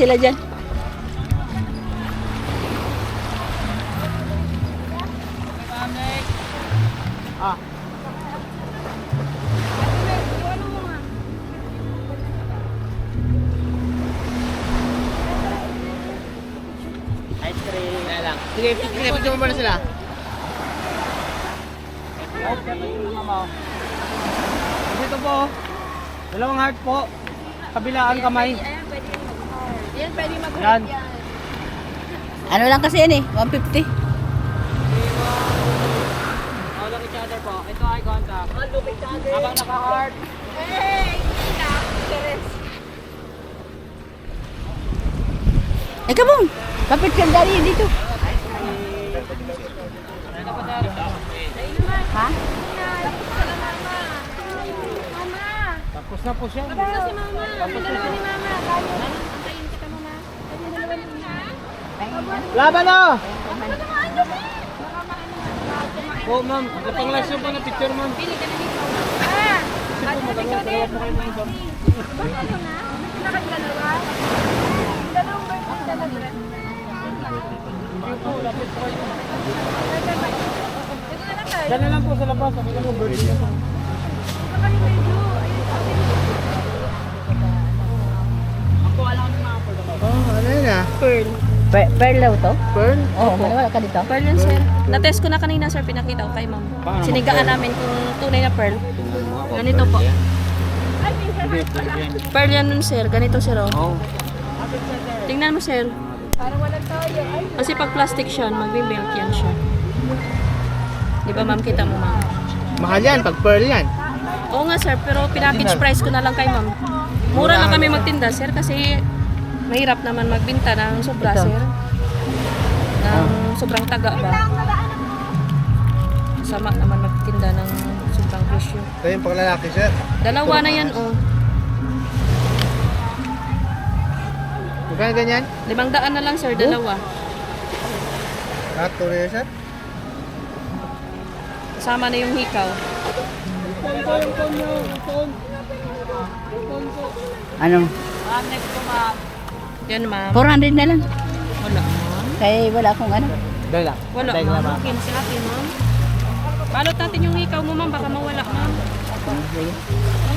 Sila dyan. Ah. Ice cream. Kaya lang. Sige, pinapicture mo muna sila. Dito po. Dalawang heart po. Kabilaan kamay. Yan, pwede mag-heart Yan. yan. Ano lang kasi yan eh, 150. Oh, look each other po. Ito eye contact. Oh, look each other. Habang naka-heart. Hey! Keres. Eh, kabong! Kapit ka dari dito. Ano po dahil? Ha? Mama! Tapos na po siya. Tapos na si Mama. Yung dalawa ni Mama. Kaya, antayin kita muna. Yung dalawa ni Mama. Laban na! Ano ka ano ba? Po, ma'am. Kapang last yung po na picture, ma'am. Pili ka na dito. Ah! Ano na dito din? Ano na? Nakadalawa? Dalawang birthday talaga. Dala lang po sa labas. Ako lang yung birthday ko. Ako alam ko mga po. Oh, ano yun ah? Pearl. Pearl daw to? Pearl? Oo, maniwala ka dito. Pearl yun, sir. Na-test ko na kanina, sir. Pinakita ko kay ma'am. Sinigaan namin kung tunay na pearl. Ganito po. Pearl yan nun, sir. Ganito, sir. Oh. Oo. Tingnan mo, sir. Parang walang tayo. Ay, Kasi pag plastic siya, magbe-melt yan siya. Di ba, ma'am? Kita mo, ma'am. Mahal yan, pag pearl yan. Oo nga, sir. Pero pinackage price ko na lang kay ma'am. Mura lang kami magtinda, sir. Kasi mahirap naman magbinta ng sobra, Ito. sir. Ng sobrang taga ba? Sama naman magtinda ng sobrang presyo. Ito yung paglalaki, sir. Dalawa na yan, oh. Magkano ganyan? 500 na lang, sir. Dalawa. Ah, tuloy sir? Kasama na yung hikaw. Ano? Next po, ma'am. Yan, ma'am. 400 na lang. Wala, ma'am. Kaya wala akong ano. Dala. Wala, ma'am. Okay na si ate, ma'am. Balot natin yung hikaw mo, ma'am. Baka mawala, ma'am.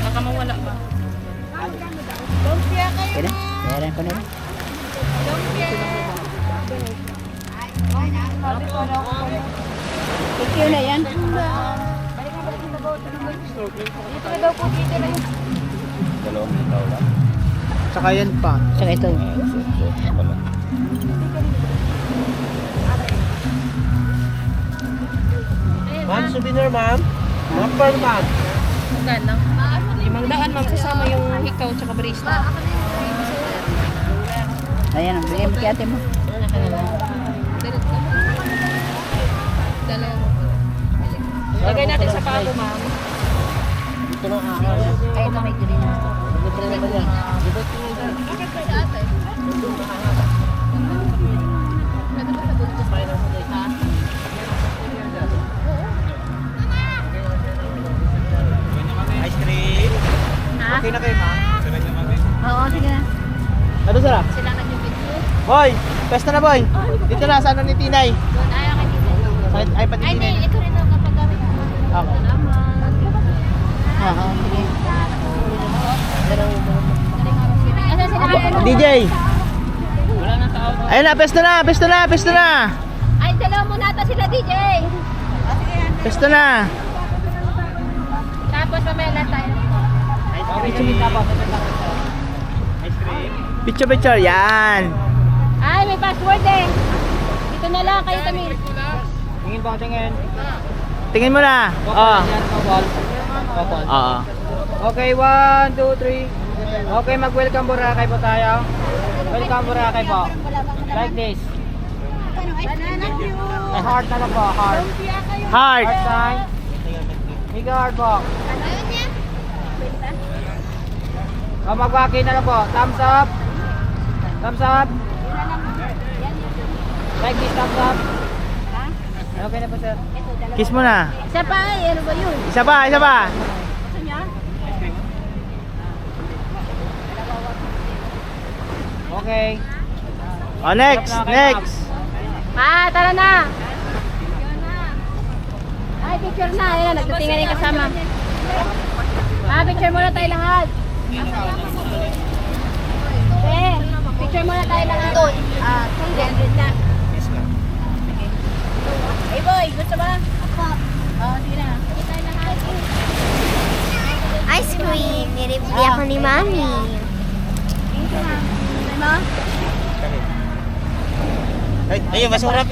Baka mawala, ma'am. lumpia kayo. Kaya na? Kaya ko na lang. Lumpia. Thank you na yan. Dito na daw po, dito na. Saka yan pa. Saka ito. Ma'am, souvenir, ma'am. Ma'am, pearl, ma'am. Magkano? 500, ma'am. Kasama yung hikaw tsaka barista. Ayan, bigay mo kay ate mo. Lagay natin sa paa mo, ma'am. Ay, ito may green. Ice cream. Okay na kayo, ma'am? Oo, sige na. Ano, sir? Sila nag-video. Boy! Pesta na, boy! Dito na, sa ano ni Tinay? Doon, ayaw ka dito. Ay, pati Ay, Tinay. hindi. Ito rin daw kapag kami. Okay. Oo, sige. Asan sila? DJ! Ayun na, pesta na, pesta na, pesta na! Ay, dalawa muna ata sila, DJ. Pesta na! Tapos mamaya tayo. Picture, picture, yan! Ay, may password eh. Dito na lang kayo kami. Tingin ba, tingin? Tingin mo na! Oo. Oo. Okay, 1, 2, 3. Okay, mag-welcome Boracay po tayo. Welcome Boracay po. Like this. May heart na lang po, heart. Heart! Heart sign. Higa heart po. O, mag-waki na lang po. Thumbs up. Thumbs up. Like this, thumbs up. Okay na po, sir. Kiss mo na. Isa pa eh. Ano ba yun? Isa pa, isa pa. Gusto niya? Okay. Oh, next, next. Tara na. Ay, picture na. Ayan, nagtitingnan yung kasama. Picture muna tayo lahat. Picture muna tayo lahat. Na. Hey boy, gusto ba? Sige na. Sige tayo lahat. Ice cream. Nilibili ako ni Mami. Thank you, ma'am. Ano mo? Ayun, masarap.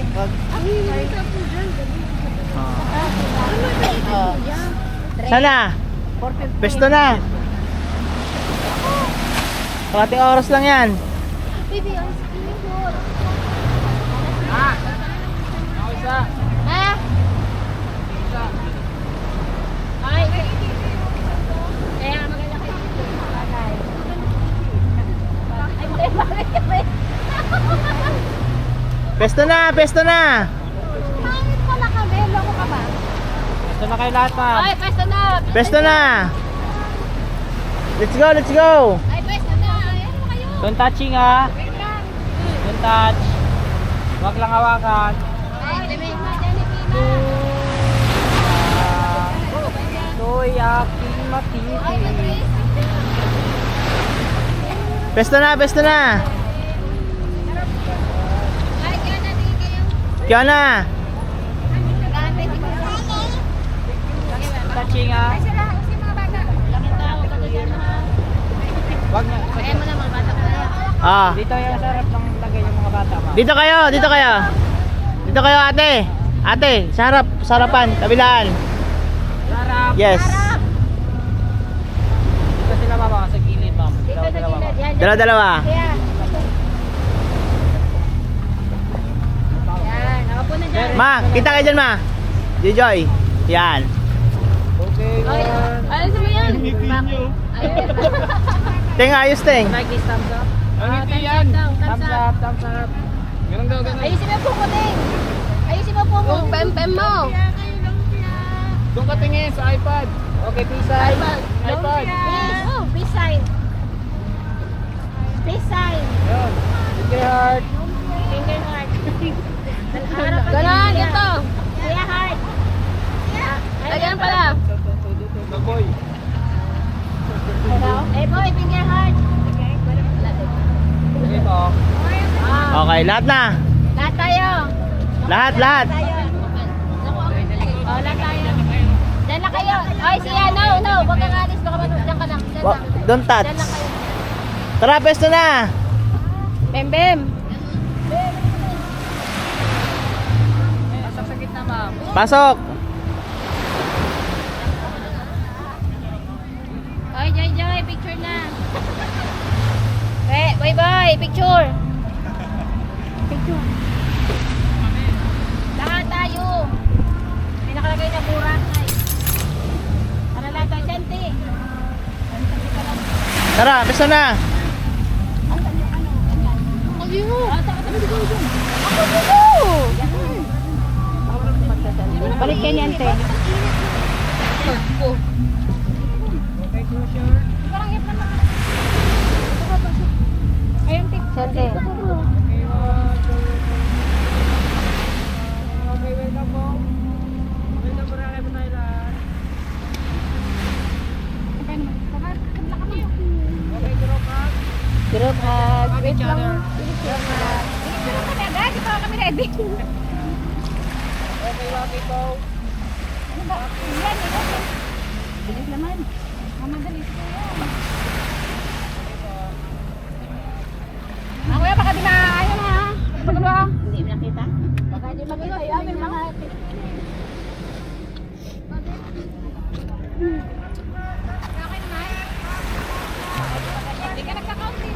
Sana? Pesto na. Kalating oras lang yan. Baby, ice cream po. Isa. Ay, kaya maganda kayo. Ay, bakit kami? Pesto na, pesto na. Pangit pala kami. Loko ka ba? Gusto na kayo lahat, ma'am. Ay, pwesto na. Pesto na. Let's go, let's go. Ay, pwesto na. Ay, ano kayo? Don't touching ha. Wait lang. Don't touch. Huwag lang hawakan. Ay, limit na dyan ni Pina. To'y aking Ay, matiti. mag-race. Pesto na, pesto na. Ay, kaya natin kayo. Kaya na. Gamit. Touching ha. Ay, sila. Kasi mga bata. Lakit na ako kasi dyan ha. Huwag na. Kaya mo na mga bata ka na. Ah. Dito yung sarap ng lagay yung mga bata, ma'am. Dito kayo, dito kayo. Dito kayo, ate. Ate, sa harap, sa harapan, kabilaan. Sarap. Yes. Dito sila, mama, sa gilid, ma'am. Dito sa Dalawa, gilid. Yan. Dalawa-dalawa. Kaya. Yan. Nakapo na dyan. Ma, kita kayo dyan, ma. Joy. Yan. Okay, Ay, one. ayos mo yan. Ayun. Ting, ayos, ting. Like this, thumbs up. Thumbs up daw. Thumbs up, thumbs up. Ganun daw, ganun. Ayusin mo po ko din. Ayusin mo po mo. Pem-pem mo. Doon ka tingin sa iPad. Okay, peace sign. iPad. Peace. Oh, peace sign. Peace sign. Yun. Finger heart. Finger heart. Ganon, ito. Kaya heart. Lagyan pala. Boy. Eh boy, finger heart. Okay po. Okay, lahat na. Lahat tayo. Lahat, lahat. Tayo. Oh, lahat tayo. Diyan na kayo. Ay, siya, no. Huwag kang alis. Baka diyan ka lang. Diyan lang. Don't touch. Diyan lang kayo. Tara, pesto na. Bem. Pasok sa gitna, ma'am. Pasok. Oy, Joy, picture na. Boy, picture. Picture. Lahat tayo. May nakalagay na Boracay. Para lahat tayo, Senti. Tara, pesto na. Balik kayo niyan, te. Okay, closure. Ayun, tip. Senti. Okay, one, two. Okay, welcome po. Welcome po rin po tayo lahat. Okay, group hug. Group hug. Hug each other. Agad, ito kami ready. Okay, walkie po. Ano ba? Yan, yan. Bilis naman. Mamadalis ko yan. Kuya, baka di maayon ha. Pagano ha? Hindi mo nakita? Baka di makita yung aming mga Hindi ka nagkakaunti.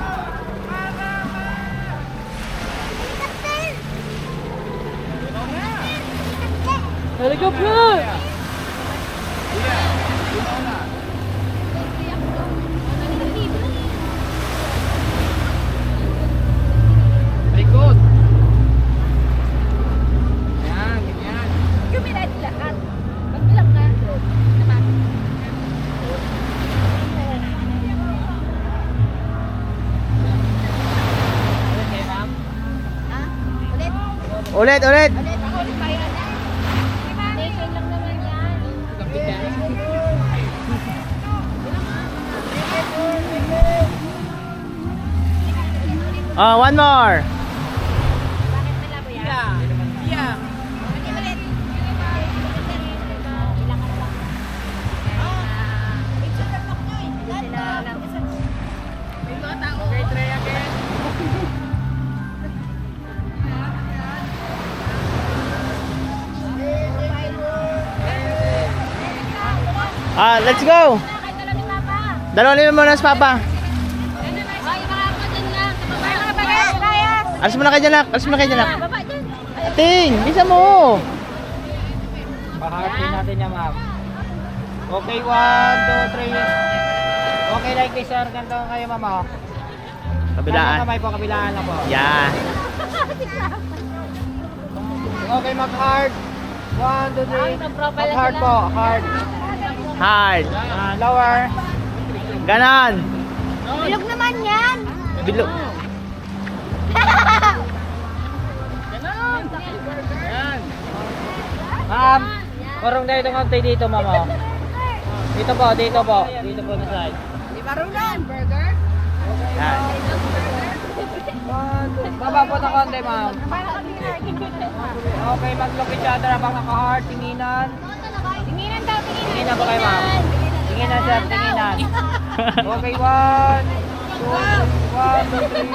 Talaga po! Likod! Yan, ganyan. Kumilat lahat. Magbilang ka. Naman. Ulit, ulit. Station lang naman yan. Oh, one more. Let's go. Dalawa naman muna sa Papa. Alis mo na kayo dyan, nak. Alis mo na kayo dyan, nak. Ting, bisa mo. Paharapin natin niya, ma'am. Okay, 1, 2, 3. Okay, like this, sir. Ganito kayo, ma'am. Oh. Kabilaan. Kamay po, kabilaan lang po. Yan. Okay, mag-hard. 1, 2, 3. Mag-hard po, hard. Hard. Lower. Ganon. Bilog naman yan. Bilog. Ma'am, kurong dito konti dito, ma'am. Oh. Dito po, dito po. Dito po na side. Yan. Baba po na konti, ma'am. Okay, mag-look each other habang naka-heart. Tinginan. Tinginan daw, tinginan. Tinginan po kayo, ma'am. Tinginan, sir. Tinginan. Okay, 1, 2, 3.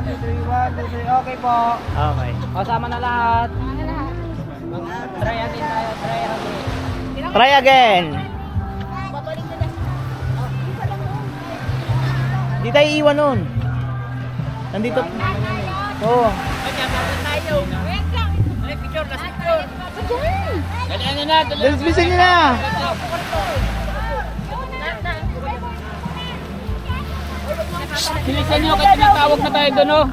1, 2, 3. Okay po. Okay. Kasama na lahat. Try again tayo. Try again. Try again. Di tayo iwan nun. Nandito. Oo. Let's listen nyo na. Bilisan nyo kasi tinatawag na tayo doon, oh.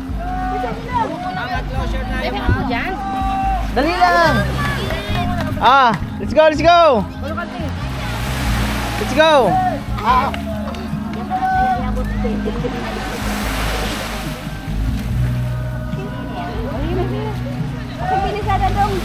Dali lang. Let's go, let's go. Let's go. Bilisada dong.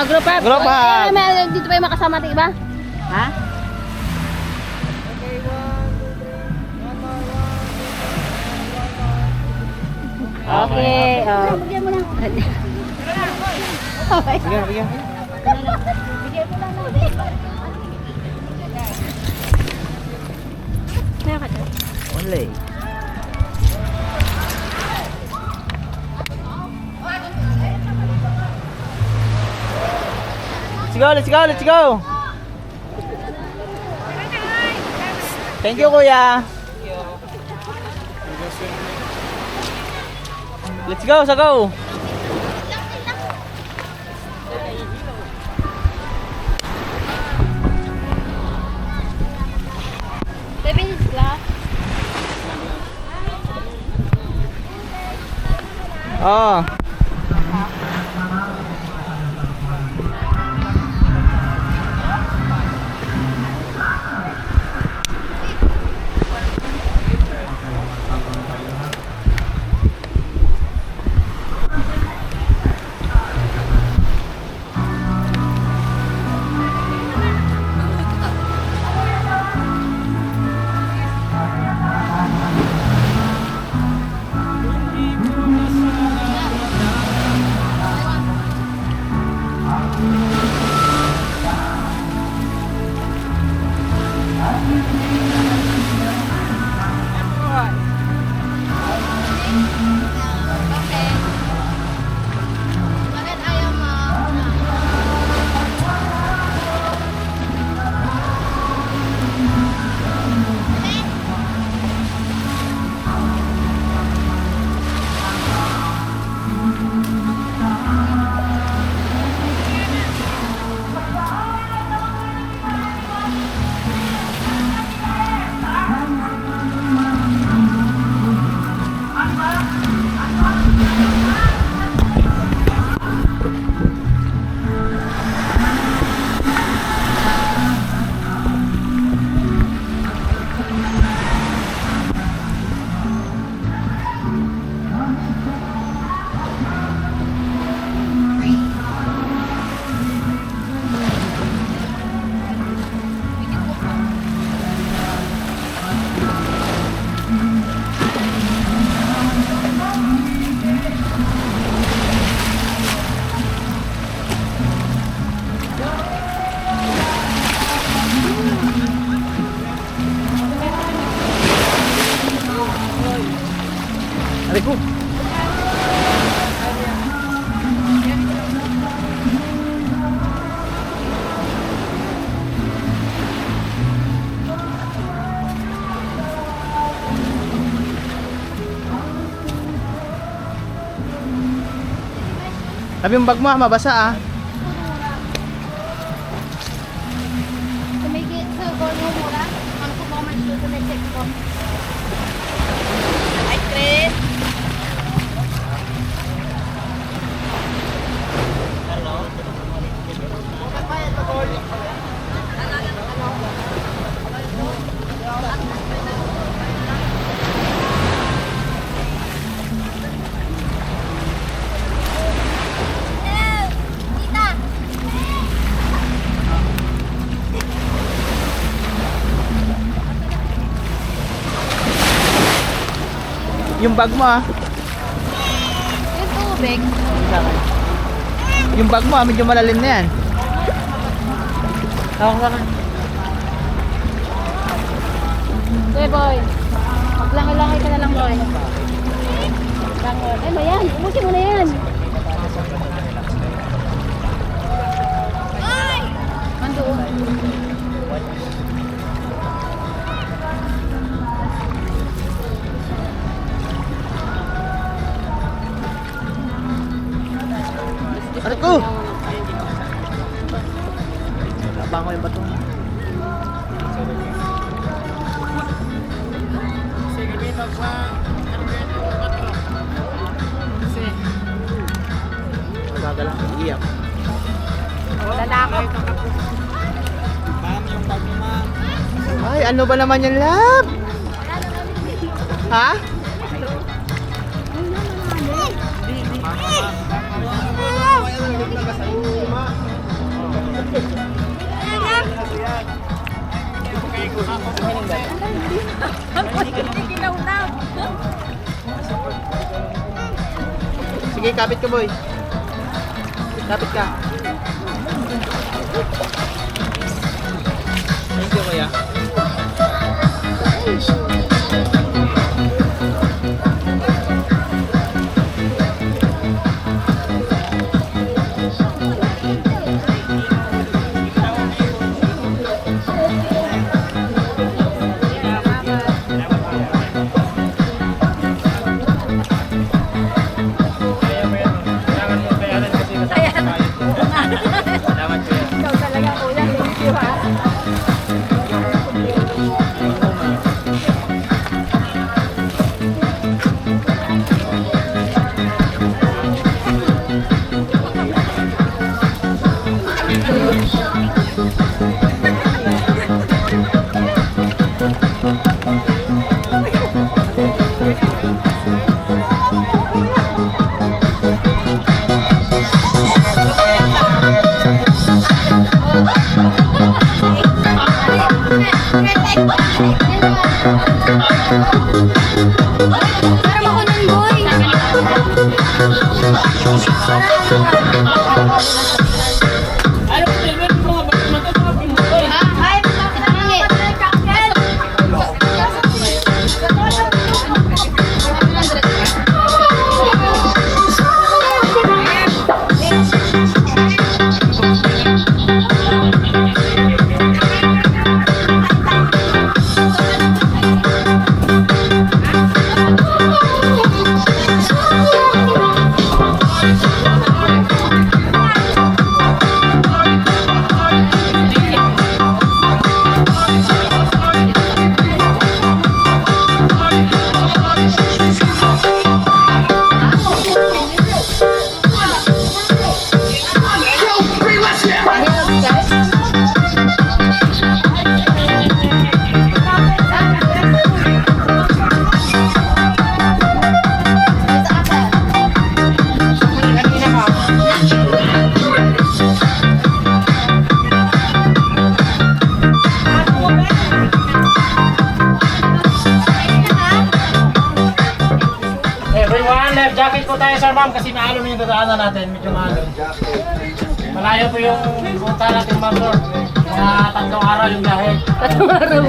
Group up. Group up. Dito pa yung makasama natin iba? Ha? Okay. Bigyan mo na. Bigyan, bigyan. Only. Let's go, let's go, let's go. Thank you, kuya. Let's go, so go. Oh. go. Sabi yung bag mo, mabasa ah. Tumigil sa gono mo lang. Ano ko ba man dito na check ko? Ay, Chris. Yung bag mo ah. Yung tubig. Yung bag mo ah, medyo malalim na yan. Tawag ka na. Hey, boy. Maglangoy-langoy ka na lang, boy. Langoy. Ay, ba yan? Umusin mo na yan. Ay! Mandoon. Ano ko? Nabango yung bato. Bagal lang, iiyak. Lalakot. Ay, ano ba naman yan, love? Ha? Sige, kapit ka, boy. Kapit ka. Thank you, kuya. Ikaw talaga, kuya. Thank you, ha? Pero ako nun, boy. Everyone, life jacket po tayo sir ma'am kasi maalo na yung dadaanan natin, medyo maalo. Malayo po yung punta natin ma'am sir. Mga 3 araw yung biyahe. 3 araw.